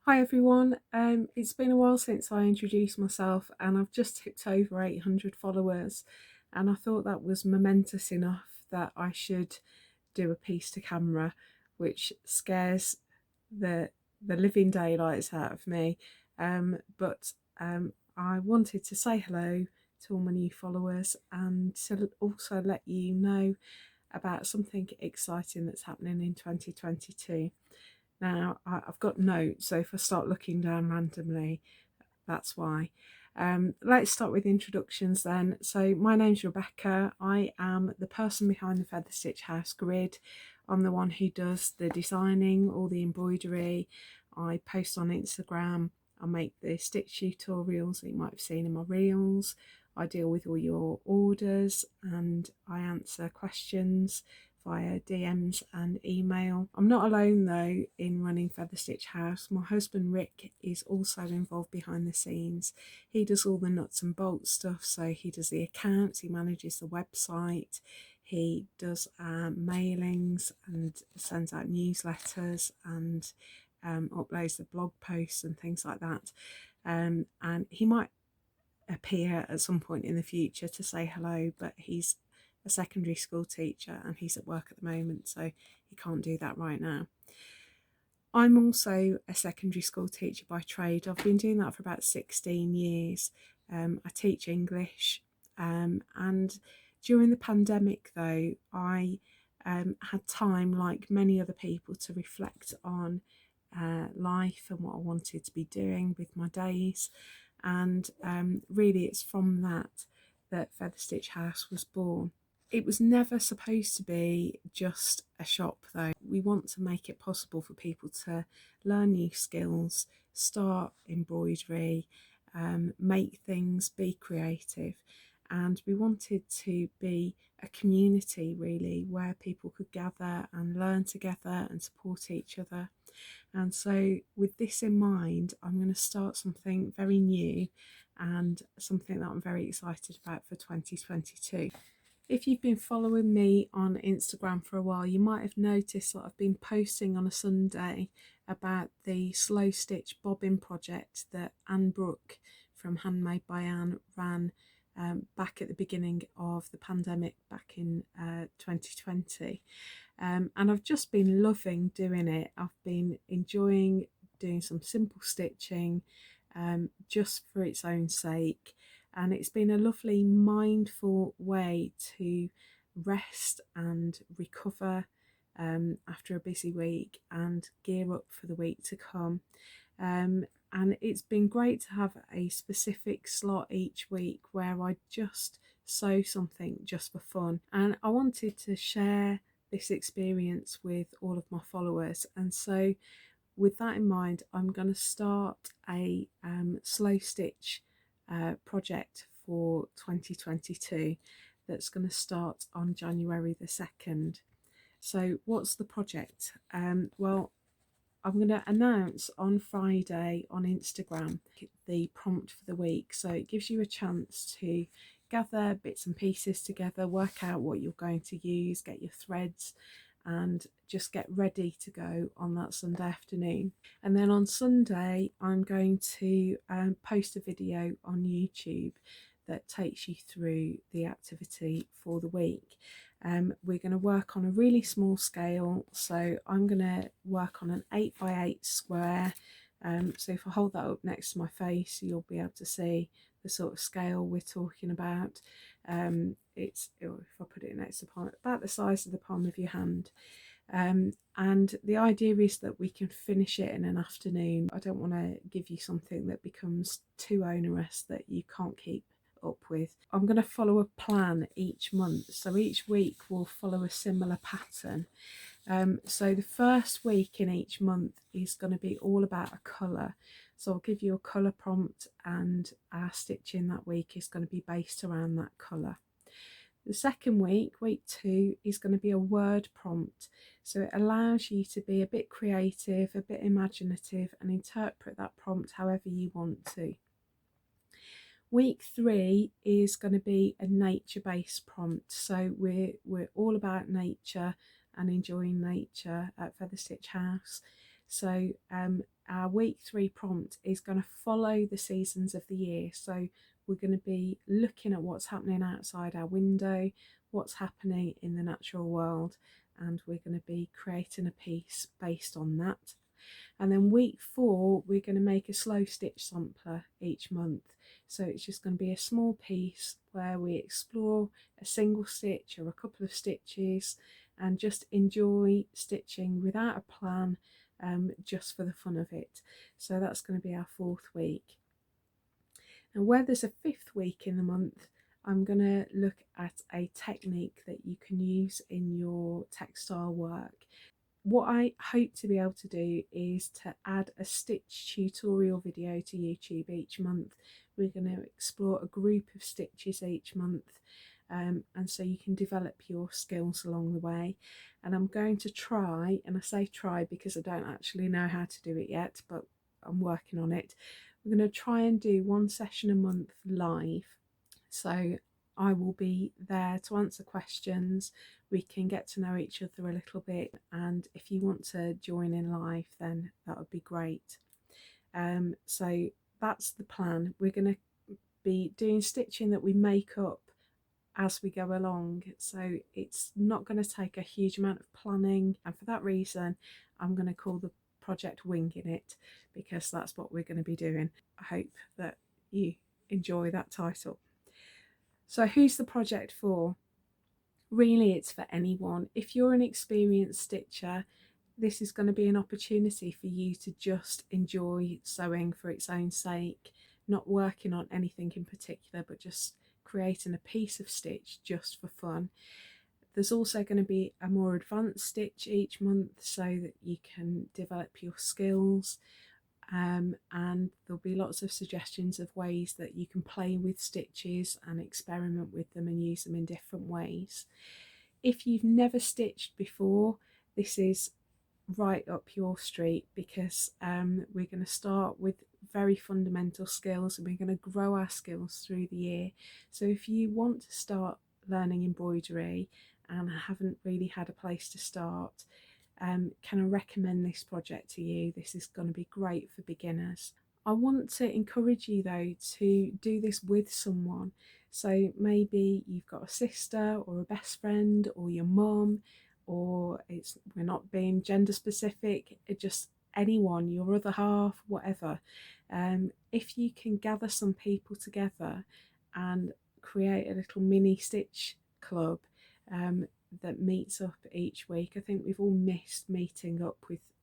Hi everyone, it's been a while since I introduced myself and I've just tipped over 800 followers, and I thought that was momentous enough that I should do a piece to camera which scares the living daylights out of me. But I wanted to say hello to all my new followers and to also let you know about something exciting that's happening in 2022. Now, I've got notes, so if I start looking down randomly, that's why. Let's start with introductions then. So, my name's Rebecca. I am the person behind the Feather Stitch House grid. I'm the one who does the designing, all the embroidery. I post on Instagram. I make the stitch tutorials that you might have seen in my reels. I deal with all your orders and I answer questions via DMs and email. I'm not alone though in running Feather Stitch House. My husband Rick is also involved behind the scenes. He does all the nuts and bolts stuff, so he does the accounts, he manages the website, he does mailings and sends out newsletters and uploads the blog posts and things like that. And he might appear at some point in the future to say hello, but he's a secondary school teacher and he's at work at the moment, so he can't do that right now. I'm also a secondary school teacher by trade. I've been doing that for about 16 years. I teach English, and during the pandemic though, I had time, like many other people, to reflect on life and what I wanted to be doing with my days. And really it's from that Feather Stitch House was born. It was never supposed to be just a shop though. We want to make it possible for people to learn new skills, start embroidery, make things, be creative. And we wanted to be a community really where people could gather and learn together and support each other. And so, with this in mind, I'm going to start something very new and something that I'm very excited about for 2022. If you've been following me on Instagram for a while, you might have noticed that I've been posting on a Sunday about the slow stitch bobbin project that Anne Brooke from Handmade by Anne ran back at the beginning of the pandemic back in 2020. And I've just been loving doing it. I've been enjoying doing some simple stitching just for its own sake, and it's been a lovely mindful way to rest and recover after a busy week and gear up for the week to come. And it's been great to have a specific slot each week where I just sew something just for fun, and I wanted to share this experience with all of my followers. And so with that in mind, I'm going to start a slow stitch project for 2022 that's going to start on January the 2nd. So what's the project? Well, I'm going to announce on Friday on Instagram the prompt for the week. So it gives you a chance to gather bits and pieces together, work out what you're going to use, get your threads, and just get ready to go on that Sunday afternoon. And then on Sunday, I'm going to post a video on YouTube that takes you through the activity for the week. We're going to work on a really small scale, so I'm going to work on an 8x8 square. So if I hold that up next to my face, you'll be able to see the sort of scale we're talking about. It's, if I put it next to the palm, about the size of the palm of your hand. And the idea is that we can finish it in an afternoon. I don't want to give you something that becomes too onerous that you can't keep up with. I'm going to follow a plan each month, so each week will follow a similar pattern. So the first week in each month is going to be all about a colour. So I'll give you a colour prompt, and our stitching that week is going to be based around that colour. The second week, week 2, is going to be a word prompt. So it allows you to be a bit creative, a bit imaginative, and interpret that prompt however you want to. Week 3 is going to be a nature-based prompt. So we're all about nature and enjoying nature at Feather Stitch House. So our week 3 prompt is going to follow the seasons of the year. So we're going to be looking at what's happening outside our window, what's happening in the natural world, and we're going to be creating a piece based on that. And then week 4, we're going to make a slow stitch sampler each month. So it's just going to be a small piece where we explore a single stitch or a couple of stitches and just enjoy stitching without a plan, just for the fun of it. So that's going to be our 4th week. And where there's a 5th week in the month, I'm going to look at a technique that you can use in your textile work. What I hope to be able to do is to add a stitch tutorial video to YouTube each month. We're going to explore a group of stitches each month, and so you can develop your skills along the way. And I'm going to try, and I say try because I don't actually know how to do it yet, but I'm working on it. We're going to try and do 1 session a month live. So I will be there to answer questions. We can get to know each other a little bit, and if you want to join in live, then that would be great. So that's the plan. We're going to be doing stitching that we make up as we go along, so it's not going to take a huge amount of planning, and for that reason I'm going to call the project Winging It, because that's what we're going to be doing. I hope that you enjoy that title. So who's the project for? Really, it's for anyone. If you're an experienced stitcher, this is going to be an opportunity for you to just enjoy sewing for its own sake, not working on anything in particular, but just creating a piece of stitch just for fun. There's also going to be a more advanced stitch each month so that you can develop your skills. And there'll be lots of suggestions of ways that you can play with stitches and experiment with them and use them in different ways. If you've never stitched before, this is right up your street, because we're going to start with very fundamental skills and we're going to grow our skills through the year. So if you want to start learning embroidery and haven't really had a place to start, can I recommend this project to you? This is going to be great for beginners. I want to encourage you though to do this with someone. So maybe you've got a sister or a best friend or your mum, or we're not being gender specific, just anyone, your other half, whatever. If you can gather some people together and create a little mini stitch club, that meets up each week. I think we've all missed meeting up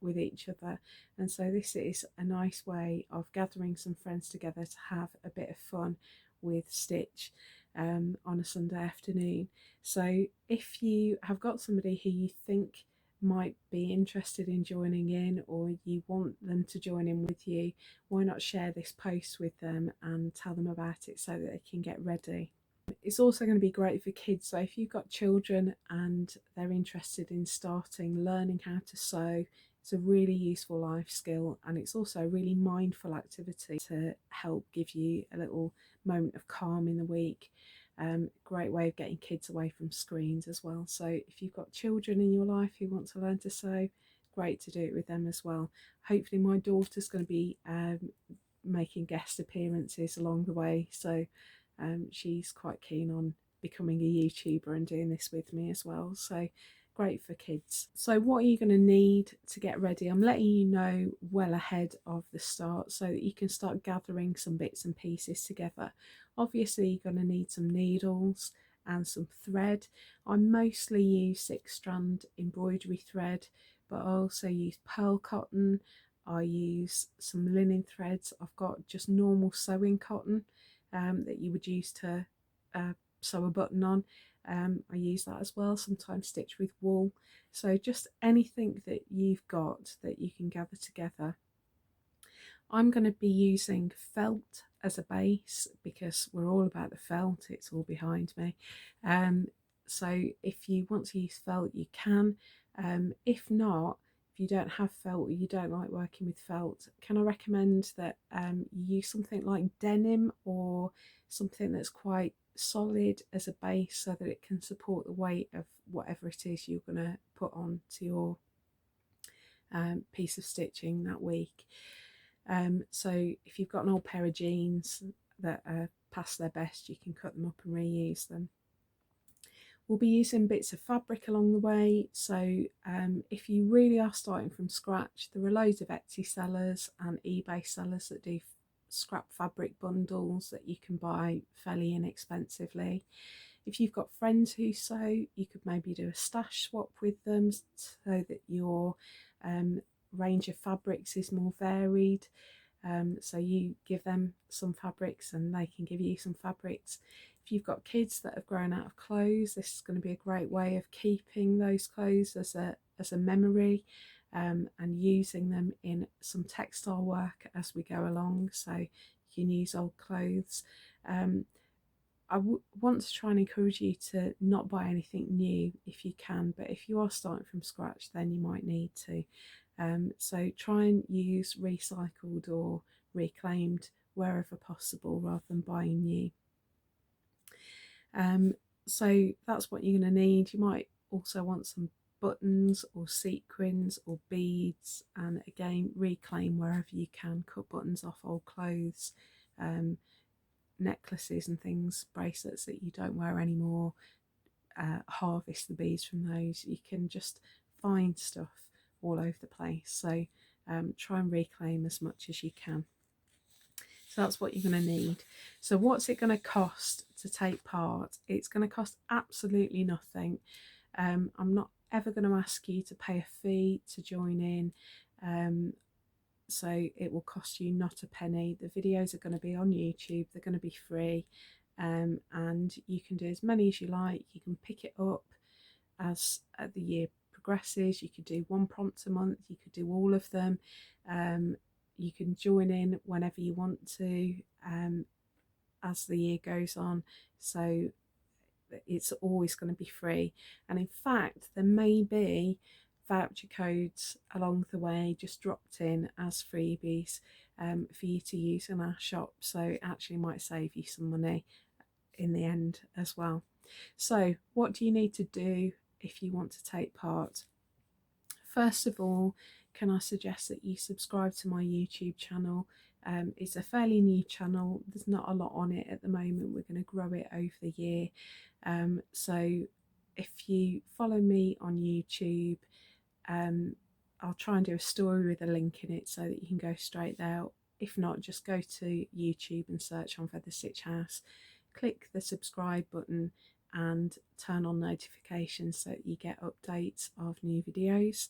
with each other, and so this is a nice way of gathering some friends together to have a bit of fun with stitch on a Sunday afternoon. So if you have got somebody who you think might be interested in joining in, or you want them to join in with you, why not share this post with them and tell them about it so that they can get ready. It's also going to be great for kids. So if you've got children and they're interested in learning how to sew, it's a really useful life skill, and it's also a really mindful activity to help give you a little moment of calm in the week. Great way of getting kids away from screens as well. So if you've got children in your life who want to learn to sew, great to do it with them as well. Hopefully my daughter's going to be making guest appearances along the way, so she's quite keen on becoming a YouTuber and doing this with me as well. So great for kids. So what are you going to need to get ready? I'm letting you know well ahead of the start so that you can start gathering some bits and pieces together. Obviously you're going to need some needles and some thread. I mostly use 6-strand embroidery thread, but I also use pearl cotton. I use some linen threads. I've got just normal sewing cotton that you would use to sew a button on. I use that as well, sometimes stitch with wool. So just anything that you've got that you can gather together. I'm going to be using felt as a base because we're all about the felt, it's all behind me. So if you want to use felt, you can. If not, if you don't have felt or you don't like working with felt, can I recommend that you use something like denim or something that's quite solid as a base so that it can support the weight of whatever it is you're going to put on to your piece of stitching that week. So if you've got an old pair of jeans that are past their best, you can cut them up and reuse them. We'll be using bits of fabric along the way, so if you really are starting from scratch, there are loads of Etsy sellers and eBay sellers that do scrap fabric bundles that you can buy fairly inexpensively. If you've got friends who sew, you could maybe do a stash swap with them so that your range of fabrics is more varied. So you give them some fabrics and they can give you some fabrics. If you've got kids that have grown out of clothes, this is going to be a great way of keeping those clothes as a memory, and using them in some textile work as we go along. So you can use old clothes. I want to try and encourage you to not buy anything new if you can, but if you are starting from scratch, then you might need to. So try and use recycled or reclaimed wherever possible rather than buying new. So that's what you're going to need. You might also want some buttons or sequins or beads, and again, reclaim wherever you can. Cut buttons off old clothes, necklaces and things, bracelets that you don't wear anymore. Harvest the beads from those. You can just find stuff all over the place, so try and reclaim as much as you can. So that's what you're going to need. So what's it going to cost to take part? It's going to cost absolutely nothing. I'm not ever going to ask you to pay a fee to join in, so it will cost you not a penny. The videos are going to be on YouTube, they're going to be free, and you can do as many as you like. You can pick it up as the year progresses. You could do one prompt a month, you could do all of them. You can join in whenever you want to, as the year goes on, so it's always going to be free. And in fact, there may be voucher codes along the way just dropped in as freebies for you to use in our shop, so it actually might save you some money in the end as well. So what do you need to do if you want to take part? First of all, can I suggest that you subscribe to my YouTube channel? It's a fairly new channel, there's not a lot on it at the moment. We're going to grow it over the year. So if you follow me on YouTube, I'll try and do a story with a link in it so that you can go straight there. If not, just go to YouTube and search on Feather Stitch House, click the subscribe button and turn on notifications so that you get updates of new videos.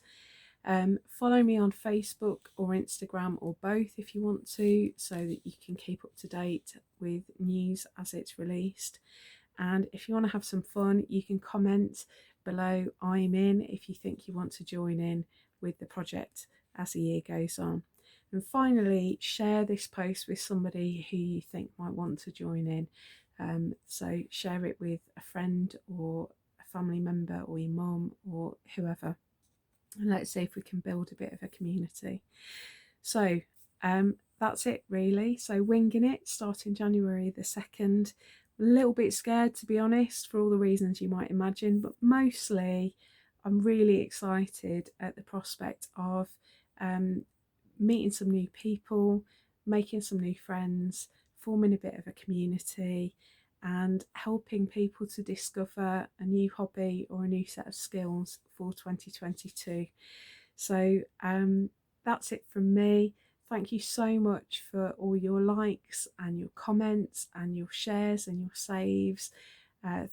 Follow me on Facebook or Instagram or both if you want to, so that you can keep up to date with news as it's released. And if you want to have some fun, you can comment below "I'm in" if you think you want to join in with the project as the year goes on. And finally, share this post with somebody who you think might want to join in. So share it with a friend or a family member or your mum or whoever, and let's see if we can build a bit of a community. So that's it really. So winging it, starting January the 2nd. A little bit scared, to be honest, for all the reasons you might imagine, but mostly I'm really excited at the prospect of meeting some new people, making some new friends, forming a bit of a community, and helping people to discover a new hobby or a new set of skills for 2022. So that's it from me. Thank you so much for all your likes and your comments and your shares and your saves.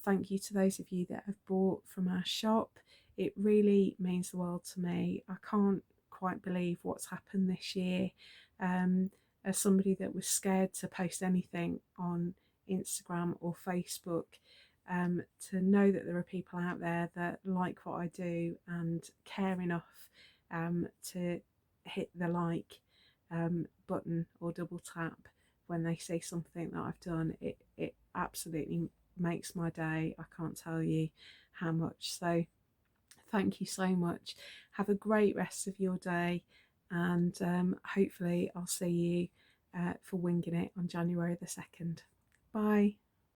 Thank you to those of you that have bought from our shop. It really means the world to me. I can't quite believe what's happened this year. As somebody that was scared to post anything on Instagram or Facebook, to know that there are people out there that like what I do and care enough to hit the like button or double tap when they see something that I've done, it absolutely makes my day. I can't tell you how much. So thank you so much. Have a great rest of your day, and hopefully I'll see you for winging it on January the 2nd. Bye.